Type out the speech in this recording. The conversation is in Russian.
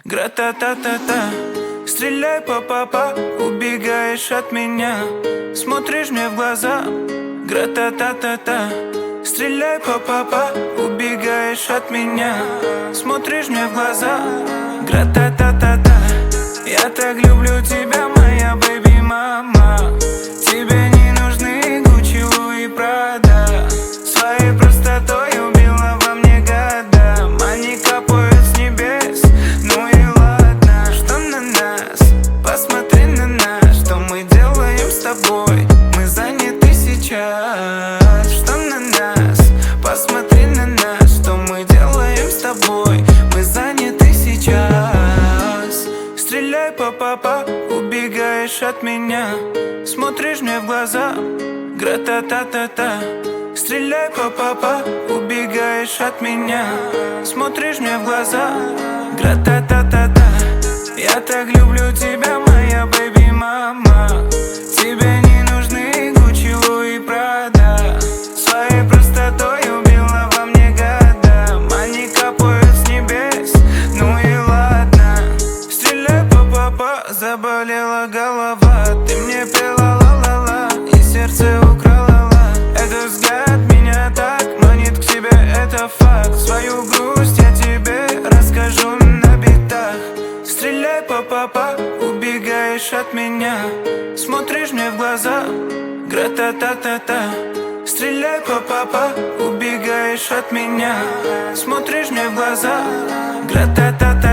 Гра-та-та-та-та, стреляй па-па-па, убегаешь от меня, смотришь мне в глаза. Гра-та-та-та-та, стреляй па-па-па, убегаешь от меня, смотришь мне в глаза. Гра-та-та-та-та, я так люблю тебя, моя бэби-мама. Тебе не нужны Гуччи, Луи, Прада. Своей простотой убила во мне года. Они капают с небес, ну и ладно. Что на нас? Посмотри на нас. Что мы делаем с тобой? Мы заняты сейчас. Что на нас? Посмотри на нас. Что мы делаем с тобой? Мы заняты сейчас. Стреляй па-па-па, убегаешь от меня, смотришь мне в глаза. Гра-та-та-та-та, стреляй па-па-па, убегаешь от меня, смотришь мне в глаза. Гра-та-та-та-та, я так люблю тебя, моя бэби-мама. Тебе не нужны Гуччи, Луи, Прада. Своей простотой убила во мне года. Они капают с небес, ну и ладно. Стреляй па-па-па, заболела голова. Ты мне пела ла-ла-ла и сердце украла. Этот взгляд меня так манит к тебе, это факт. Свою грусть я тебе расскажу на битах. Стреляй па-па-па, убегаешь от меня, смотришь мне в глаза. Гра-та-та-та-та, стреляй па-па-па, убегаешь от меня, смотришь мне в глаза. Гра-та-та-та.